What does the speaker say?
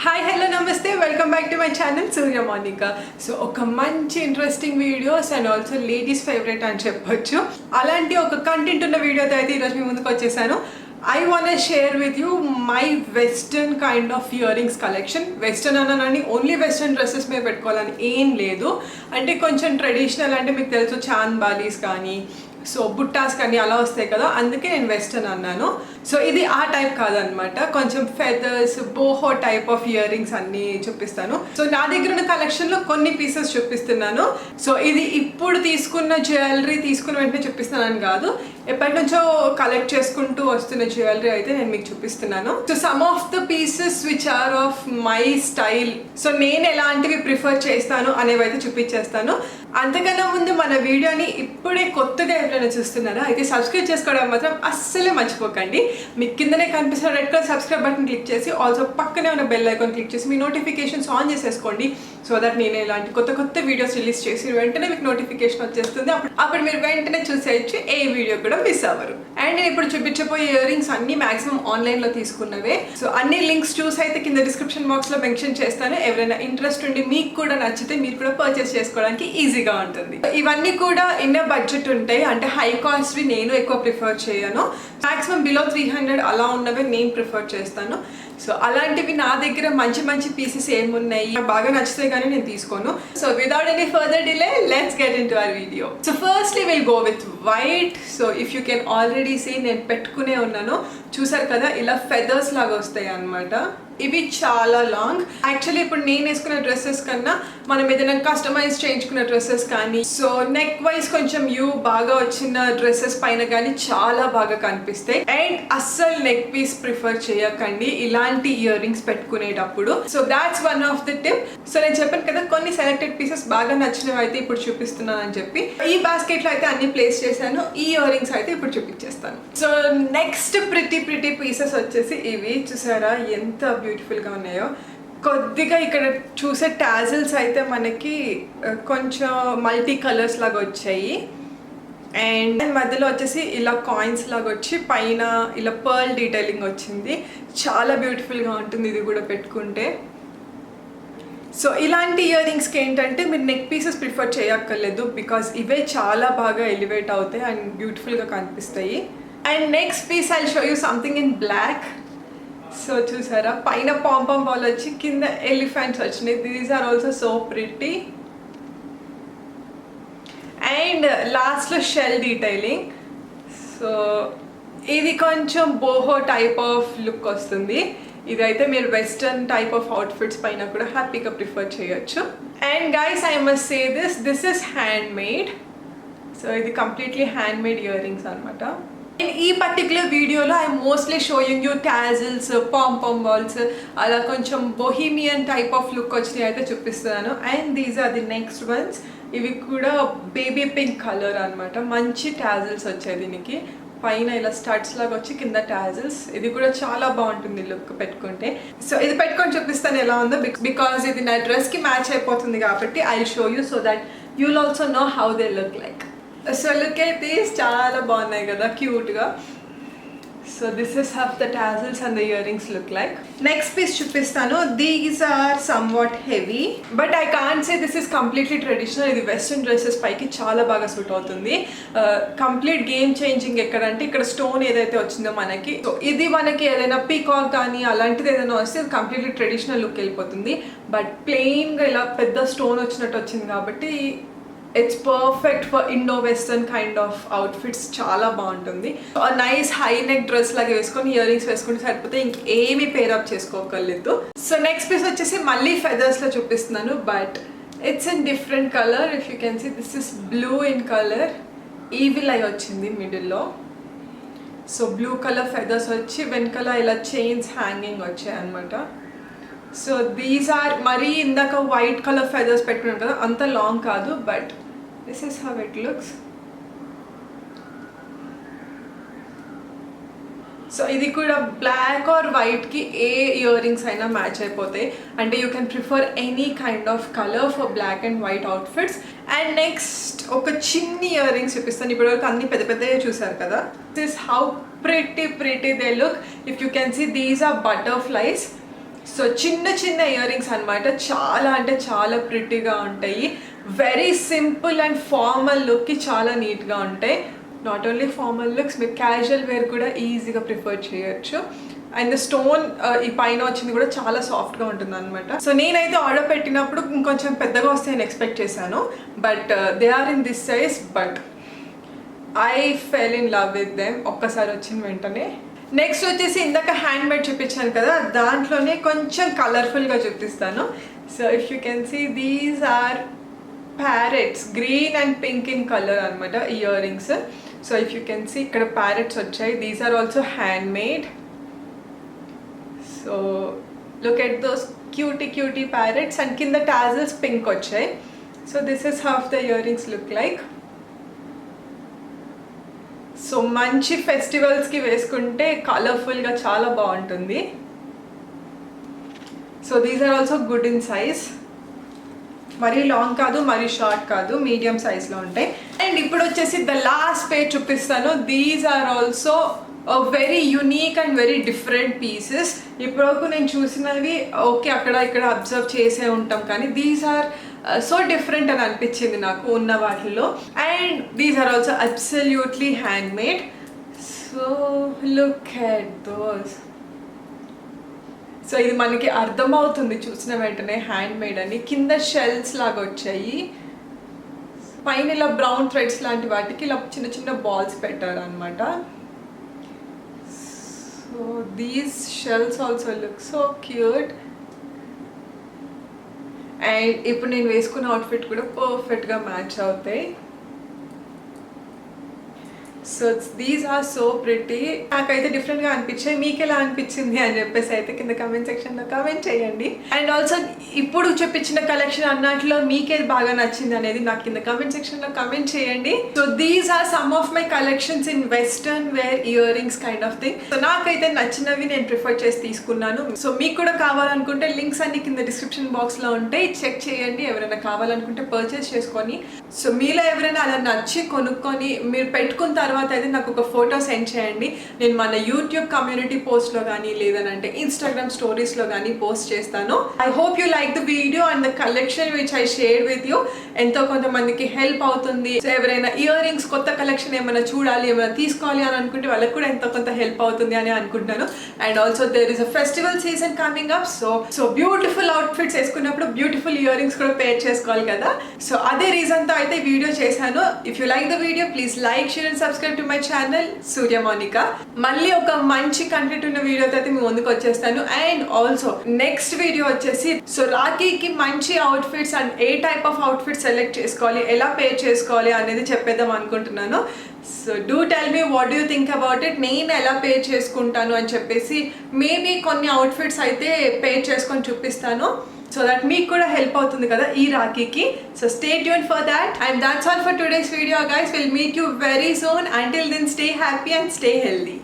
Hi hello నమస్తే welcome back to my channel Surya Monika. So ఒక మంచి interesting videos and also ladies favourite అని చెప్పొచ్చు. అలాంటి ఒక కంటెంట్ ఉన్న వీడియోతో అయితే ఈరోజు మీ ముందుకు వచ్చేసాను. I want share with you my western kind of earrings collection. Western అన్నానని ఓన్లీ వెస్టర్న్ డ్రెస్సెస్ మీద పెట్టుకోవాలని ఏం లేదు. అంటే కొంచెం ట్రెడిషనల్ అంటే మీకు తెలుసు చాంద్ బాలీస్ కానీ సో బుట్టాస్ కానీ అలా వస్తాయి కదా, అందుకే నేను వెస్టర్న్ అన్నాను. సో ఇది ఆ టైప్ కాదనమాట, కొంచెం feathers boho type of ear rings అన్ని చూపిస్తాను. సో నా దగ్గర ఉన్న కలెక్షన్లో కొన్ని పీసెస్ చూపిస్తున్నాను. సో ఇది ఇప్పుడు తీసుకున్న జ్యువెలరీ తీసుకున్న వెంటనే చూపిస్తున్నాను కాదు, ఎప్పటి నుంచో కలెక్ట్ చేసుకుంటూ వస్తున్న జ్యువెలరీ అయితే నేను మీకు చూపిస్తున్నాను. So some of the pieces which are of my style. So నేను ఎలాంటివి ప్రిఫర్ చేస్తాను అనేవి అయితే చూపించేస్తాను. అంతకన్నా ముందు మన వీడియోని ఇప్పుడే కొత్తగా ఎవరైనా చూస్తున్నారా అయితే సబ్స్క్రైబ్ చేసుకోవడం మాత్రం అస్సలే మర్చిపోకండి. మీకు కిందనే కనిపిస్తున్న red colour subscribe button click చేసి ఆల్సో పక్కనే ఉన్న బెల్ ఐకాన్ క్లిక్ చేసి మీ నోటిఫికేషన్స్ ఆన్ చేసేసుకోండి. సో దట్ నేను ఇలాంటి కొత్త కొత్త వీడియోస్ రిలీజ్ చేసి వెంటనే మీకు నోటిఫికేషన్ వచ్చేస్తుంది. అప్పుడు మీరు వెంటనే చూసేయచ్చు, ఏ వీడియో కూడా మిస్ అవ్వరు. అండ్ నేను ఇప్పుడు చూపించబోయే ఇయర్ రింగ్స్ అన్ని మాక్సిమం ఆన్లైన్లో తీసుకున్నవే. సో అన్ని లింక్స్ చూసి అయితే కింద డిస్క్రిప్షన్ బాక్స్లో మెన్షన్ చేస్తాను. ఎవరైనా ఇంట్రెస్ట్ ఉండి మీకు కూడా నచ్చితే మీరు కూడా పర్చేస్ చేసుకోవడానికి ఈజీగా ఉంటుంది. ఇవన్నీ కూడా ఇన్నర్ బడ్జెట్ ఉంటాయి, అంటే హై కాస్ట్వి నేను ఎక్కువ ప్రిఫర్ చేయను. మాక్సిమం బిలో 300 అలా ఉన్నవే నేను ప్రిఫర్ చేస్తాను. సో అలాంటివి నా దగ్గర మంచి మంచి పీసెస్ ఏమున్నాయి బాగా నచ్చితే కానీ నేను తీసుకోను. So without any further delay let's get in to our video. So firstly will go with white. So if you can already see నేను పెట్టుకునే ఉన్నాను, చూసారు కదా ఇలా ఫెదర్స్ లాగా వస్తాయి అన్నమాట. ఇవి చాలా లాంగ్. యాక్చువల్లీ ఇప్పుడు నేను వేసుకున్న డ్రెస్సెస్ కన్నా మనం ఏదైనా కస్టమైజ్ చేయించుకున్న డ్రెస్సెస్ కానీ సో నెక్ వైజ్ కొంచెం యూ బాగా వచ్చిన డ్రెస్సెస్ పైన కానీ చాలా బాగా కనిపిస్తాయి. అండ్ అస్సలు నెక్ పీస్ ప్రిఫర్ చేయకండి ఇలాంటి ఇయర్ రింగ్స్ పెట్టుకునేటప్పుడు. So that's one of the tip. So నేను చెప్పాను కదా కొన్ని సెలెక్టెడ్ పీసెస్ బాగా నచ్చినవి అయితే ఇప్పుడు చూపిస్తున్నాను అని చెప్పి ఈ బాస్కెట్లో అయితే అన్ని ప్లేస్ చేశాను. ఈ ఇయర్ రింగ్స్ అయితే ఇప్పుడు చూపించేస్తాను. సో నెక్స్ట్ ప్రిటీ పీసెస్ వచ్చేసి ఇవి చూసారా ఎంత బ్యూటిఫుల్గా ఉన్నాయో. కొద్దిగా ఇక్కడ చూసే టాజిల్స్ అయితే మనకి కొంచెం మల్టీ కలర్స్ లాగా వచ్చాయి. అండ్ మధ్యలో వచ్చేసి ఇలా కాయిన్స్ లాగా వచ్చి పైన ఇలా పర్ల్ డీటెయిలింగ్ వచ్చింది. చాలా బ్యూటిఫుల్గా ఉంటుంది ఇది కూడా పెట్టుకుంటే. సో ఇలాంటి ఇయర్ రింగ్స్కి ఏంటంటే మీరు నెక్ పీసెస్ ప్రిఫర్ చేయక్కర్లేదు, బికాస్ ఇవే చాలా బాగా ఎలివేట్ అవుతాయి అండ్ బ్యూటిఫుల్గా కనిపిస్తాయి. And next piece I show you something in black. So చూసారా పైన పాంపాం బాల్ వచ్చి కింద ఎలిఫెంట్స్ వచ్చినాయి. These are also so pretty. And లాస్ట్లో షెల్ డీటెయిలింగ్. సో ఇది కొంచెం బోహో టైప్ ఆఫ్ లుక్ వస్తుంది. ఇదైతే మీరు వెస్టర్న్ టైప్ ఆఫ్ అవుట్ఫిట్స్ పైన కూడా హ్యాపీగా ప్రిఫర్ చేయొచ్చు. And guys I must say this is hand made. So ఇది completely handmade earrings అనమాట. ఈ పర్టిక్యులర్ వీడియోలో I mostly showing you tassels pompom balls అలా కొంచెం బొహీమియన్ టైప్ ఆఫ్ లుక్ వచ్చినాయి అయితే చూపిస్తున్నాను. And these are the next ones. ఇవి కూడా బేబీ పింక్ కలర్ అనమాట. మంచి టాజిల్స్ వచ్చాయి దీనికి. పైన ఇలా స్టడ్స్ లాగా వచ్చి కింద టాజిల్స్. ఇది కూడా చాలా బాగుంటుంది లుక్ పెట్టుకుంటే. సో ఇది పెట్టుకొని చూపిస్తాను ఎలా ఉందో, బికాజ్ ఇది నా డ్రెస్కి మ్యాచ్ అయిపోతుంది కాబట్టి I show you so that you will also know how they look like. So look at these, చాలా బాగున్నాయి కదా క్యూట్గా. So this is how the tassels and the earrings look like. Next piece చూపిస్తాను. These are somewhat heavy but I can't say this is completely traditional. ఇది western dresses పైకి చాలా బాగా suit అవుతుంది. కంప్లీట్ గేమ్ చేంజింగ్ ఎక్కడంటే ఇక్కడ stone ఏదైతే వచ్చిందో మనకి, సో ఇది మనకి ఏదైనా పీకాక్ కానీ అలాంటిది ఏదైనా వస్తే ఇది కంప్లీట్లీ ట్రెడిషనల్ లుక్ వెళ్ళిపోతుంది. బట్ ప్లెయిన్గా ఇలా పెద్ద స్టోన్ వచ్చినట్టు వచ్చింది కాబట్టి it's perfect for Indo western kind of outfits. చాలా బాగుంటుంది. నైస్ హై నెక్ డ్రెస్ లాగా వేసుకొని ఇయర్ రింగ్స్ వేసుకుంటే సరిపోతే ఇంకేమీ పేరప్ చేసుకోగలేదు. సో నెక్స్ట్ పీస్ వచ్చేసి మళ్ళీ ఫెదర్స్లో చూపిస్తున్నాను, but it's in different colour. If you can see this is blue in colour. Evil అయి వచ్చింది మిడిల్లో. సో బ్లూ కలర్ ఫెదర్స్ వచ్చి వెనకాల ఇలా చైన్స్ హ్యాంగింగ్ వచ్చాయి అనమాట. సో దీస్ ఆర్ మరీ ఇందాక వైట్ కలర్ ఫెదర్స్ పెట్టుకున్నాను కదా అంత లాంగ్ కాదు, but this is how it looks. So ఇది కూడా బ్లాక్ ఆర్ వైట్కి ఏ ఇయర్ రింగ్స్ అయినా మ్యాచ్ అయిపోతాయి. అంటే you can prefer any kind of colour for black and white outfits. And next ఒక చిన్ని ఇయర్ రింగ్స్ చూపిస్తాను. ఇప్పటివరకు అన్ని పెద్ద పెద్దగా చూసారు కదా. This how pretty they look. If you can see, these are butterflies. So చిన్న చిన్న ఇయర్ రింగ్స్ అనమాట, చాలా అంటే చాలా ప్రిటీగా ఉంటాయి. వెరీ సింపుల్ అండ్ ఫార్మల్ లుక్కి చాలా నీట్గా ఉంటాయి. నాట్ ఓన్లీ ఫార్మల్ లుక్స్, మీరు క్యాజువల్ వేర్ కూడా ఈజీగా ప్రిఫర్ చేయొచ్చు. అండ్ స్టోన్ ఈ పైన వచ్చింది కూడా చాలా సాఫ్ట్గా ఉంటుంది అనమాట. సో నేనైతే ఆర్డర్ పెట్టినప్పుడు ఇంకొంచెం పెద్దగా వస్తాయని ఎక్స్పెక్ట్ చేశాను, but they are in this size. But I fell in love with them ఒక్కసారి వచ్చిన వెంటనే. నెక్స్ట్ వచ్చేసి ఇందాక హ్యాండ్ మేడ్ చూపించాను కదా, దాంట్లోనే కొంచెం కలర్ఫుల్గా చూపిస్తాను. So if you can see, these are parrots, green and pink in colour అనమాట earrings. So if you can see ఇక్కడ ప్యారెట్స్ వచ్చాయి. These are also hand made. So look at those cutie parrots and కింద tassels pink వచ్చాయి. So this is how the earrings look like. So మంచి ఫెస్టివల్స్కి వేసుకుంటే కలర్ఫుల్గా చాలా బాగుంటుంది. So these are also good in size, మరీ long కాదు మరీ షార్ట్ కాదు, మీడియం సైజ్లో ఉంటాయి. అండ్ ఇప్పుడు వచ్చేసి ద లాస్ట్ పేజ్ చూపిస్తాను. These are also very unique and very different pieces. ఇప్పటివరకు నేను చూసినవి ఓకే అక్కడ ఇక్కడ అబ్జర్వ్ చేసే ఉంటాం, కానీ దీస్ ఆర్ సో డిఫరెంట్ అని అనిపించింది నాకు ఉన్న వాటిల్లో. And these are also absolutely hand made. So look at those. So ఇది మనకి అర్థమవుతుంది చూసిన వెంటనే హ్యాండ్ మేడ్ అని. కింద షెల్స్ లాగా వచ్చాయి, పైన ఇలా బ్రౌన్ థ్రెడ్స్ లాంటి వాటికి ఇలా చిన్న చిన్న బాల్స్ పెట్టారు అనమాట. So these shells also look so cute. And ఇప్పుడు నేను వేసుకున్న అవుట్ఫిట్ కూడా పర్ఫెక్ట్గా మ్యాచ్ అవుతాయి. So these are so pretty. నాకైతే డిఫరెంట్గా అనిపించాయి, మీకు ఎలా అనిపించింది అని చెప్పేసి అయితే కింద కమెంట్ సెక్షన్లో కమెంట్ చేయండి. అండ్ ఆల్సో ఇప్పుడు చూపించిన కలెక్షన్ అన్నట్లో మీకేది బాగా నచ్చింది అనేది నాకు కింద కమెంట్ సెక్షన్లో కమెంట్ చేయండి. So these are some of my collections in western wear ear rings kind of thing. So నాకైతే నచ్చినవి నేను ప్రిఫర్ చేసి తీసుకున్నాను. సో మీకు కూడా కావాలనుకుంటే లింక్స్ అన్ని కింద డిస్క్రిప్షన్ బాక్స్లో ఉంటాయి, చెక్ చేయండి. ఎవరైనా కావాలనుకుంటే పర్చేస్ చేసుకొని, సో మీలో ఎవరైనా అలా నచ్చి కొనుక్కొని మీరు పెట్టుకున్న తర్వాత అయితే నాకు ఒక ఫోటో సెండ్ చేయండి. నేను మన యూట్యూబ్ కమ్యూనిటీ పోస్ట్లో కానీ లేదనంటే ఇన్స్టాగ్రామ్ స్టోరీస్లో కానీ పోస్ట్ చేస్తాను. I hope you like the video and the collection which I share with you. ఎంతో కొంతమందికి హెల్ప్ అవుతుంది. సో ఎవరైనా ఇయర్ రింగ్స్ కొత్త కలెక్షన్ ఏమైనా చూడాలి, ఏమైనా తీసుకోవాలి అని అనుకుంటే వాళ్ళకి కూడా ఎంతో కొంత హెల్ప్ అవుతుంది అని అనుకుంటున్నాను. And also there is a festival season coming up. So beautiful outfits వేసుకున్నప్పుడు బ్యూటిఫుల్ ఇయర్ రింగ్స్ కూడా పేర్ చేసుకోవాలి కదా. సో అదే రీజన్తో అయితే వీడియో చేశాను. If you like the video please like, share and subscribe to my channel Surya Monica. మళ్ళీ ఒక మంచి కంటెంట్ ఉన్న వీడియోతో అయితే మీ ముందుకు వచ్చేస్తాను. అండ్ ఆల్సో నెక్స్ట్ వీడియో వచ్చేసి సో రాఖీకి మంచి outfits and A type of outfits select చేసుకోవాలి, ఎలా పే చేసుకోవాలి అనేది చెప్పేద్దాం అనుకుంటున్నాను. So do tell me what do you think about it. నేను ఎలా పే చేసుకుంటాను అని చెప్పేసి మేబీ కొన్ని అవుట్ఫిట్స్ అయితే పే చేసుకొని చూపిస్తాను. సో దట్ మీకు కూడా హెల్ప్ అవుతుంది కదా ఈ రాఖీకి. So stay tune for that. And that's all for today's video guys. We'll meet you very soon. Until then, stay happy and stay healthy.